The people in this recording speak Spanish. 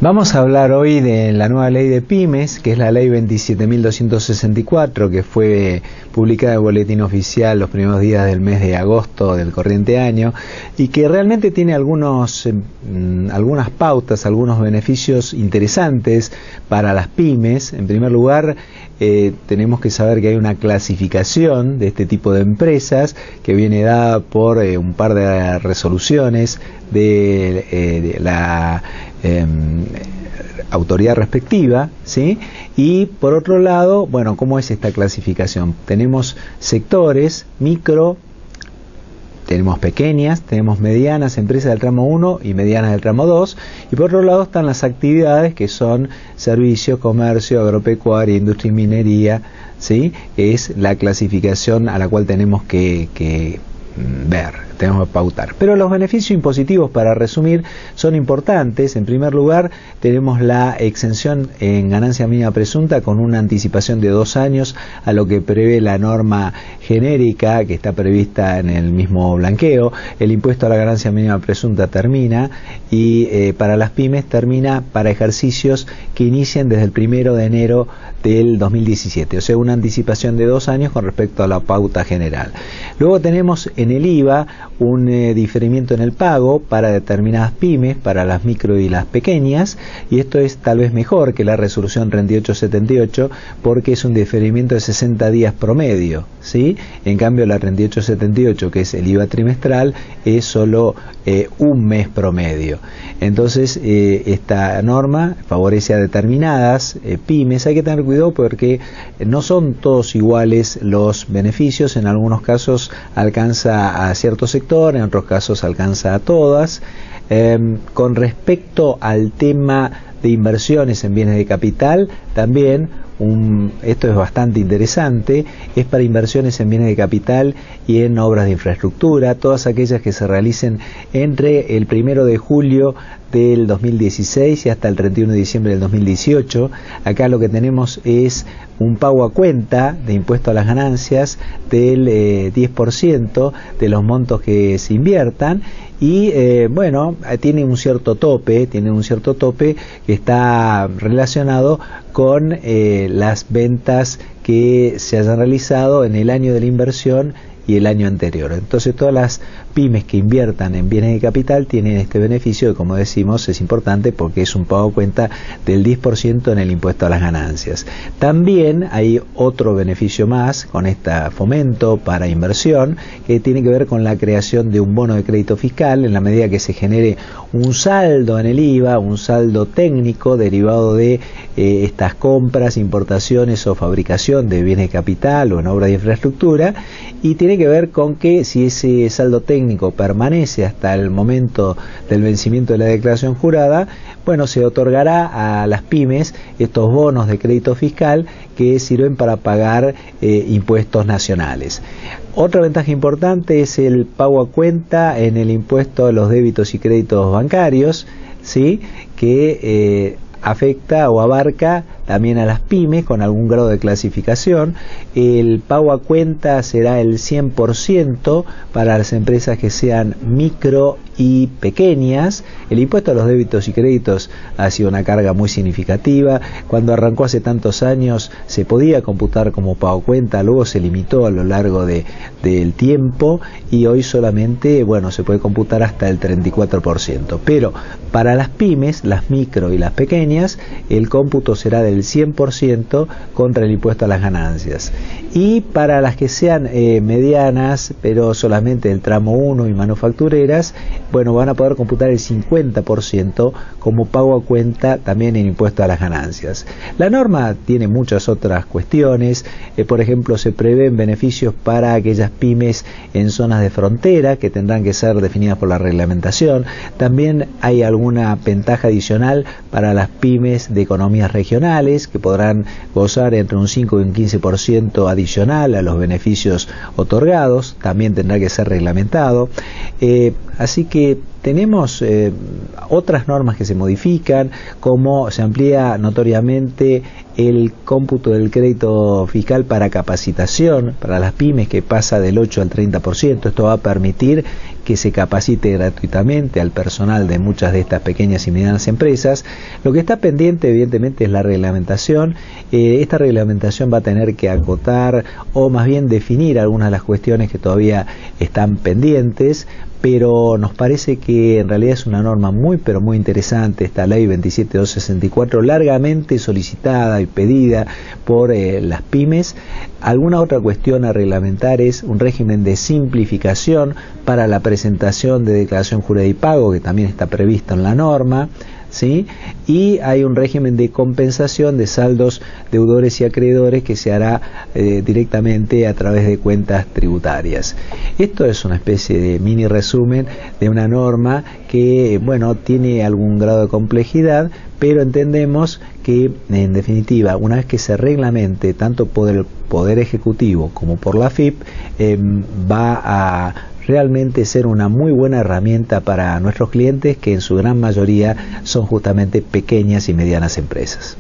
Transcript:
Vamos a hablar hoy de la nueva ley de pymes, que es la ley 27.264, que fue publicada en el Boletín Oficial los primeros días del mes de agosto del corriente año, y que realmente tiene algunas pautas, algunos beneficios interesantes para las pymes. En primer lugar, tenemos que saber que hay una clasificación de este tipo de empresas que viene dada por un par de resoluciones de la autoridad respectiva, ¿sí? Y por otro lado, bueno, ¿cómo es esta clasificación? Tenemos sectores, micro, tenemos pequeñas, tenemos medianas, empresas del tramo 1 y medianas del tramo 2, y por otro lado están las actividades que son servicios, comercio, agropecuaria, industria y minería, ¿sí? Es la clasificación a la cual tenemos que ver, tenemos que pautar. Pero los beneficios impositivos, para resumir, son importantes. En primer lugar, tenemos la exención en ganancia mínima presunta con una anticipación de 2 años a lo que prevé la norma genérica que está prevista en el mismo blanqueo. El impuesto a la ganancia mínima presunta termina y para las pymes termina para ejercicios que inicien desde el 1 de enero del 2017, o sea, una anticipación de 2 años con respecto a la pauta general. Luego tenemos en el IVA un diferimiento en el pago para determinadas pymes, para las micro y las pequeñas, y esto es tal vez mejor que la resolución 3878 porque es un diferimiento de 60 días promedio, ¿sí? En cambio la 3878, que es el IVA trimestral, es solo un mes promedio. Entonces esta norma favorece a determinadas pymes. Hay que tener cuidado porque no son todos iguales los beneficios. En algunos casos alcanza a cierto sector, en otros casos alcanza a todas. Con respecto al tema de inversiones en bienes de capital, también esto es bastante interesante, es para inversiones en bienes de capital y en obras de infraestructura, todas aquellas que se realicen entre el 1 de julio del 2016 y hasta el 31 de diciembre del 2018. Acá lo que tenemos es un pago a cuenta de impuesto a las ganancias del 10% de los montos que se inviertan. Y bueno, tiene un cierto tope que está relacionado con las ventas que se hayan realizado en el año de la inversión y el año anterior. Entonces todas las pymes que inviertan en bienes de capital tienen este beneficio, que como decimos es importante porque es un pago a cuenta del 10% en el impuesto a las ganancias. También hay otro beneficio más con este fomento para inversión, que tiene que ver con la creación de un bono de crédito fiscal en la medida que se genere un saldo en el IVA, un saldo técnico derivado de estas compras, importaciones o fabricación de bienes de capital o en obra de infraestructura, y tiene que ver con que si ese saldo técnico permanece hasta el momento del vencimiento de la declaración jurada, bueno, se otorgará a las pymes estos bonos de crédito fiscal que sirven para pagar impuestos nacionales. Otra ventaja importante es el pago a cuenta en el impuesto a los débitos y créditos bancarios, ¿sí? Que afecta o abarca también a las pymes con algún grado de clasificación. El pago a cuenta será el 100% para las empresas que sean micro y pequeñas. El impuesto a los débitos y créditos ha sido una carga muy significativa. Cuando arrancó hace tantos años se podía computar como pago a cuenta, luego se limitó a lo largo del tiempo y hoy solamente, bueno, se puede computar hasta el 34%. Pero para las pymes, las micro y las pequeñas, el cómputo será del 100% contra el impuesto a las ganancias. Y para las que sean medianas, pero solamente del tramo 1 y manufactureras, bueno, van a poder computar el 50% como pago a cuenta también en impuesto a las ganancias. La norma tiene muchas otras cuestiones, por ejemplo, se prevén beneficios para aquellas pymes en zonas de frontera que tendrán que ser definidas por la reglamentación. También hay alguna ventaja adicional para las pymes de economías regionales que podrán gozar entre un 5 y un 15% adicional a los beneficios otorgados, también tendrá que ser reglamentado. Así que tenemos otras normas que se modifican, como se amplía notoriamente el cómputo del crédito fiscal para capacitación para las pymes, que pasa del 8 al 30%. Esto va a permitir que se capacite gratuitamente al personal de muchas de estas pequeñas y medianas empresas. Lo que está pendiente evidentemente es la reglamentación. Esta reglamentación va a tener que acotar o más bien definir algunas de las cuestiones que todavía están pendientes, pero nos parece que en realidad es una norma muy pero muy interesante, esta ley 27264, largamente solicitada y pedida por las pymes. Alguna otra cuestión a reglamentar es un régimen de simplificación para la presentación de declaración jurada y pago, que también está previsto en la norma, ¿sí? Y hay un régimen de compensación de saldos deudores y acreedores que se hará directamente a través de cuentas tributarias. Esto es una especie de mini resumen de una norma que, bueno, tiene algún grado de complejidad, pero entendemos que, en definitiva, una vez que se reglamente tanto por el Poder Ejecutivo como por la AFIP, va a realmente ser una muy buena herramienta para nuestros clientes, que en su gran mayoría son justamente pequeñas y medianas empresas.